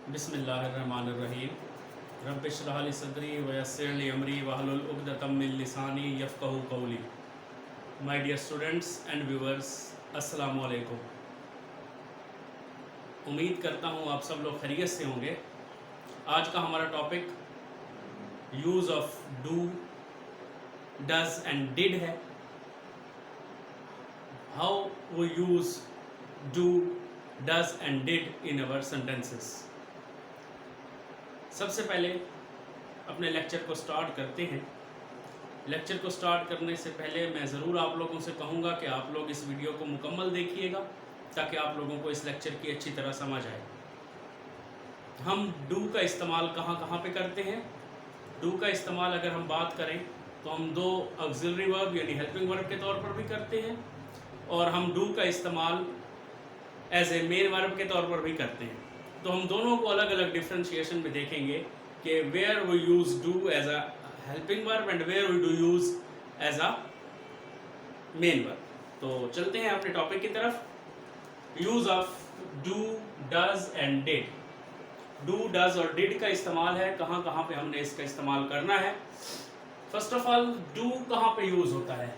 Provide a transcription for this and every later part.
बिस्मिल्लाहिर्रहमानिर्रहीम रब्बिश्रह ली सदरी वयस्सिर ली अमरी वहलुल उक़दतम मिन लिसानी यफ़क़हू क़ौली। My dear students and viewers, अस्सलामु अलैकुम। उम्मीद करता हूँ आप सब लोग खैरियत से होंगे। आज का हमारा topic use of do, does and did है। How we use do, does and did in our sentences. सबसे पहले अपने लेक्चर को स्टार्ट करते हैं। लेक्चर को स्टार्ट करने से पहले मैं ज़रूर आप लोगों से कहूँगा कि आप लोग इस वीडियो को मुकम्मल देखिएगा ताकि आप लोगों को इस लेक्चर की अच्छी तरह समझ आए। हम डू का इस्तेमाल कहाँ कहाँ पे करते हैं। डू का इस्तेमाल अगर हम बात करें तो हम दो ऑक्सिलरी वर्ब यानी हेल्पिंग वर्ब के तौर पर भी करते हैं और हम डू का इस्तेमाल एज ए मेन वर्ब के तौर पर भी करते हैं। तो हम दोनों को अलग अलग डिफ्रेंशिएशन में देखेंगे कि where we use do as a helping verb and where we do use as a main verb. तो चलते हैं अपने टॉपिक की तरफ। Use of do, does and did. Do, does और डिड का इस्तेमाल है, कहाँ कहाँ पे हमने इसका इस्तेमाल करना है। फर्स्ट ऑफ ऑल, डू कहाँ पे यूज होता है।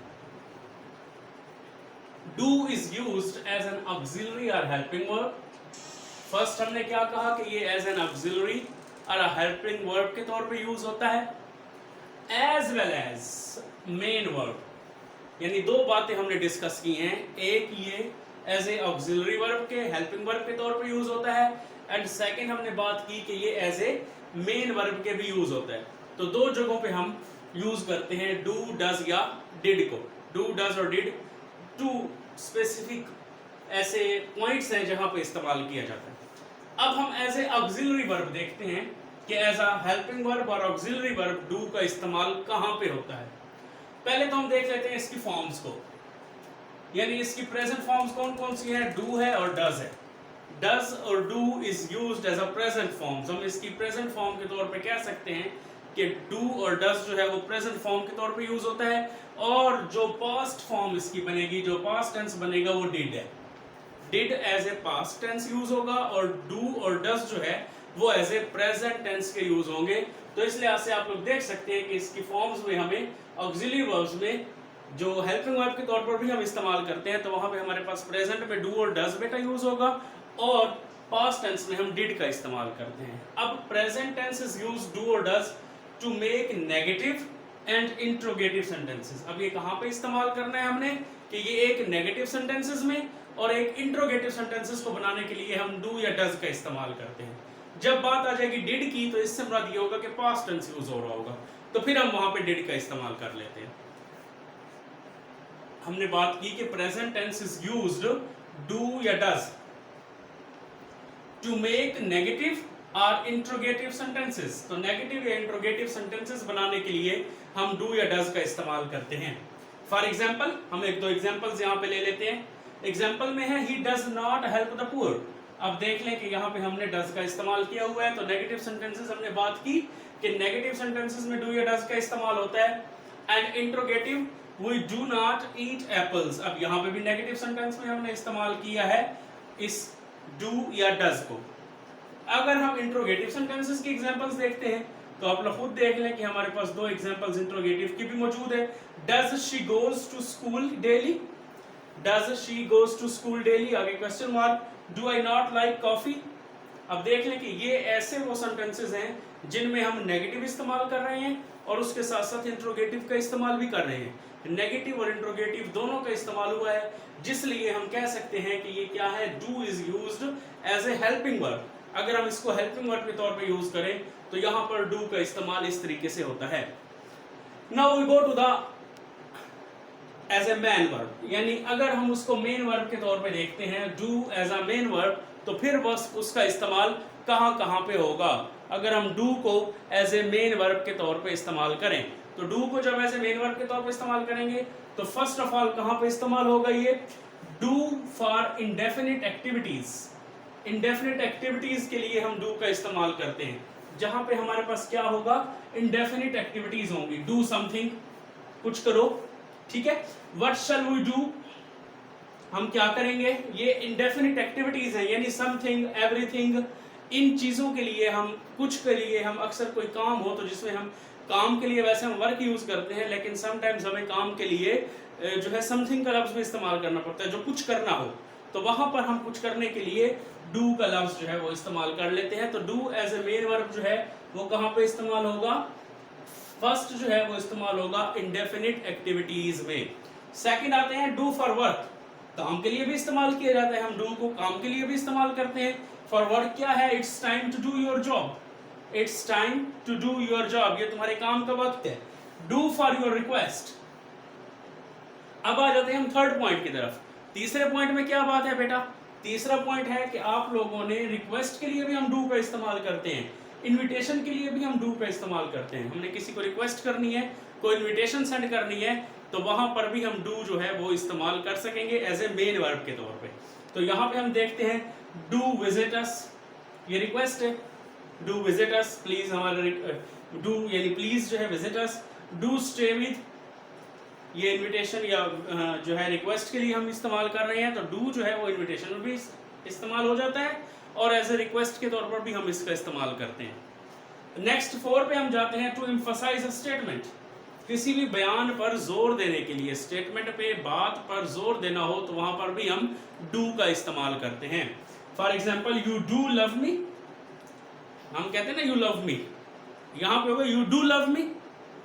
Do is used as an auxiliary और हेल्पिंग वर्ब। फर्स्ट हमने क्या कहा कि ये एज एन ऑक्सिलरी और हेल्पिंग वर्ब के तौर पे यूज होता है, as well as main verb. यानी दो बातें हमने डिस्कस की हैं, एक ये एज ए ऑक्सिलरी वर्ब के हेल्पिंग वर्ब के तौर पे यूज होता है एंड सेकंड हमने बात की कि ये एज ए मेन वर्ब के भी यूज होता है। तो दो जगहों पे हम यूज करते हैं डू, डज या डिड को। डू, डज और डिड टू स्पेसिफिक ऐसे पॉइंट्स हैं जहां पे इस्तेमाल किया जाता है। अब हम एज ए ऑक्सिलरी वर्ब देखते हैं कि एज अ हेल्पिंग वर्ब और ऑक्सिलरी वर्ब डू का इस्तेमाल कहां पे होता है। पहले तो हम देख लेते हैं इसकी फॉर्म्स को, यानी इसकी प्रेजेंट फॉर्म्स कौन कौन सी है। डू है और डज है। डज और do is used as a present forms. हम इसकी प्रेजेंट फॉर्म के तौर पे कह सकते हैं कि डू और डज जो है वो प्रेजेंट फॉर्म के तौर पे यूज होता है और जो पास्ट फॉर्म इसकी बनेगी, जो पास्ट टेंस बनेगा वो डिड है। Did as a past tense use होगा और डू और डज जो है वो एज ए प्रेजेंट टेंस के यूज होंगे। तो इस लिहाज से आप लोग देख सकते हैं कि इसकी फॉर्म्स में हमें ऑक्सिलरी वर्ब्स में जो हेल्पिंग वर्ब के तौर पर भी हम इस्तेमाल करते हैं तो वहां पे हमारे पास प्रेजेंट में डू और डज बेटा यूज होगा और पास्ट टेंस में हम डिड का इस्तेमाल करते हैं। अब present tense is used do और does to make negative and interrogative sentences. अब ये कहां पे इस्तेमाल करना है हमने कि ये एक नेगेटिव सेंटेंसेस में और एक इंट्रोगेटिव सेंटेंसेस को बनाने के लिए हम डू या डज का इस्तेमाल करते हैं। जब बात आ जाएगी डिड की तो इससे मुराद ये होगा कि पास्ट टेंस यूज हो रहा होगा, तो फिर हम वहां पे डिड का इस्तेमाल कर लेते हैं। हमने बात की कि present tense is used do या डज टू मेक नेगेटिव और इंट्रोगेटिव सेंटेंसेस। तो नेगेटिव या इंट्रोगेटिव सेंटेंसेस बनाने के लिए हम डू या डज का इस्तेमाल करते हैं। फॉर एग्जाम्पल, हम एक दो एग्जाम्पल्स यहाँ पे ले लेते हैं। एग्जाम्पल में है he does not help the poor. अब देख लें कि यहाँ पे हमने डज का इस्तेमाल किया हुआ है। तो नेगेटिव सेंटेंसेस हमने बात की कि नेगेटिव सेंटेंसेस में डू या डज का इस्तेमाल होता है and interrogative we do not eat apples. अब यहाँ पे भी नेगेटिव सेंटेंस में हमने इस्तेमाल किया है इस डू या डज को। अगर हम इंट्रोगेटिव सेंटेंसेस की एग्जांपल्स देखते हैं तो आप लोग खुद देख लें कि हमारे पास दो एग्जांपल्स इंट्रोगेटिव की भी मौजूद है। Does she goes to school daily. Does she goes to school daily. आगे question mark, do I not like coffee. अब देख लें कि ये ऐसे वो सेंटेंसेस हैं जिनमें हम नेगेटिव इस्तेमाल कर रहे हैं और उसके साथ साथ इंट्रोगेटिव का इस्तेमाल भी कर रहे हैं। नेगेटिव और इंट्रोगेटिव दोनों का इस्तेमाल हुआ है, जिसलिए हम कह सकते हैं कि ये क्या है, do is used as a helping verb. अगर हम इसको हेल्पिंग वर्ब के तौर पे यूज करें तो यहां पर डू का इस्तेमाल इस तरीके से होता है। Now we go to the as a main verb, यानी अगर हम उसको मेन वर्ब के तौर पे देखते हैं do as a main verb, तो फिर बस उसका इस्तेमाल कहां कहां पे होगा। अगर हम डू को एज ए मेन वर्ब के तौर पे इस्तेमाल करें तो डू को जब एज ए मेन वर्ब के तौर पे इस्तेमाल करेंगे तो फर्स्ट ऑफ ऑल कहां पे इस्तेमाल होगा ये, do for indefinite activities. Indefinite activities के लिए हम डू का इस्तेमाल करते हैं, जहां पे हमारे पास क्या होगा, इंडेफिनिट एक्टिविटीज होंगी। डू समथिंग, कुछ करो, ठीक है। व्हाट शैल वी डू, हम क्या करेंगे, ये इंडेफिनिट एक्टिविटीज है, यानी समथिंग, एवरीथिंग, इन चीज़ों के लिए हम अक्सर कोई काम हो तो जिसमें हम काम के लिए वैसे हम वर्क यूज़ करते हैं, लेकिन समटाइम्स हमें काम के लिए जो है समथिंग का लफ्ज़ भी इस्तेमाल करना पड़ता है, जो कुछ करना हो, तो वहाँ पर हम कुछ करने के लिए डू का लफ्ज़ जो है वो इस्तेमाल कर लेते हैं। तो do as a main verb जो है वो कहाँ पे इस्तेमाल होगा? फर्स्ट जो है वो इस्तेमाल होगा इंडेफिनिट एक्टिविटीज में। सेकंड आते हैं डू फॉर वर्क, काम के लिए भी इस्तेमाल किया जाता है, हम डू को काम के लिए भी इस्तेमाल करते हैं। फॉर वर्क क्या है? It's time to do your job, it's time to do your job, ये तुम्हारे काम का वक्त है। Do for your request. अब आ जाते हैं हम थर्ड पॉइंट की तरफ। तीसरे पॉइंट में क्या बात है बेटा? तीसरा पॉइंट है कि आप लोगों ने रिक्वेस्ट के लिए भी हम डू का इस्तेमाल करते हैं, इनविटेशन के लिए भी हम डू का इस्तेमाल करते हैं। हमने किसी को रिक्वेस्ट करनी है, कोई इनविटेशन सेंड करनी है, तो वहां पर भी हम डू जो है वो इस्तेमाल कर सकेंगे एज ए मेन वर्ब के तौर पे। तो यहाँ पे हम देखते हैं डू विजिट अस, ये रिक्वेस्ट है, डू विजिट अस प्लीज, हमारा डू यानी प्लीज जो है visit us. Do stay with, ये इनविटेशन या जो है रिक्वेस्ट के लिए हम इस्तेमाल कर रहे हैं, तो डू जो है वो इनविटेशन में भी इस्तेमाल हो जाता है और एज ए रिक्वेस्ट के तौर पर भी हम इसका इस्तेमाल करते हैं। नेक्स्ट 4 पे हम जाते हैं टू एम्फसाइज अ स्टेटमेंट, किसी भी बयान पर जोर देने के लिए, स्टेटमेंट पे बात पर जोर देना हो तो वहां पर भी हम डू का इस्तेमाल करते हैं। For example you do love me, हम कहते हैं ना यू लव मी, यहाँ पे होगा यू डू लव मी,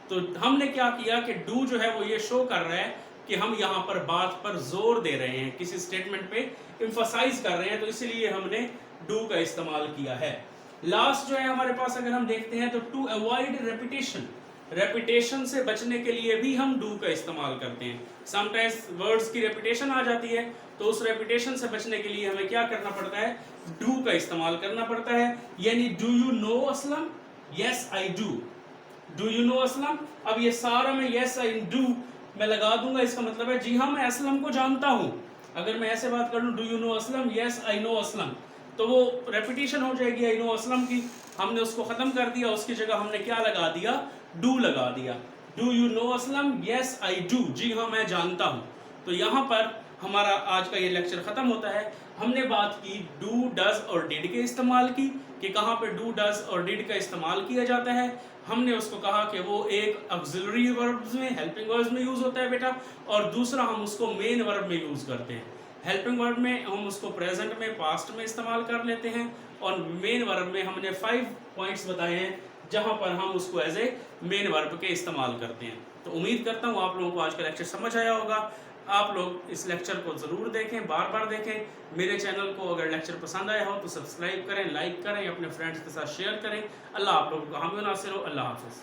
तो हमने क्या किया कि डू जो है वो ये शो कर रहा है कि हम यहाँ पर बात पर जोर दे रहे हैं, किसी स्टेटमेंट पे एम्फसाइज कर रहे हैं, तो इसलिए हमने डू का इस्तेमाल किया है। लास्ट जो है हमारे पास अगर हम देखते हैं तो टू अवॉइड रेपिटेशन, रेपिटेशन से बचने के लिए भी हम डू का इस्तेमाल करते हैं। समटाइम्स वर्ड्स की रेपिटेशन आ जाती है, तो उस रेपिटेशन से बचने के लिए हमें क्या करना पड़ता है? डू का इस्तेमाल करना पड़ता है। यानी do you know Aslam? Yes I do. Do you know Aslam? अब ये सारा मैं यस आई डू मैं लगा दूंगा, इसका मतलब है जी हाँ मैं असलम को जानता हूँ। अगर मैं ऐसे बात कर लूँ do you know Aslam? Yes I know Aslam, तो वो रेपिटेशन हो जाएगी आई नो असलम की, हमने उसको खत्म कर दिया, उसकी जगह हमने क्या लगा दिया? डू लगा दिया। Do you know Aslam? Yes I do, जी हाँ मैं जानता हूँ। तो यहाँ पर हमारा आज का ये लेक्चर खत्म होता है। हमने बात की डू, डज और डिड के इस्तेमाल की, कि कहाँ पे डू, डज और डिड का इस्तेमाल किया जाता है। हमने उसको कहा कि वो एक ऑक्सिलरी वर्ब्स में, हेल्पिंग वर्ब्स में यूज होता है बेटा, और दूसरा हम उसको मेन वर्ब में यूज करते हैं। हेल्पिंग वर्ब में हम उसको प्रेजेंट में, पास्ट में इस्तेमाल कर लेते हैं, और मेन वर्ब में हमने 5 पॉइंट्स बताए हैं जहां पर हम उसको एज ए मेन वर्ब के इस्तेमाल करते हैं। तो उम्मीद करता हूँ आप लोगों को आज का लेक्चर समझ आया होगा। आप लोग इस लेक्चर को ज़रूर देखें, बार बार देखें। मेरे चैनल को अगर लेक्चर पसंद आया हो तो सब्सक्राइब करें, लाइक करें, अपने फ्रेंड्स के साथ शेयर करें। अल्लाह आप लोगों को हामी नासिर हो। अल्लाह हाफ़िज़।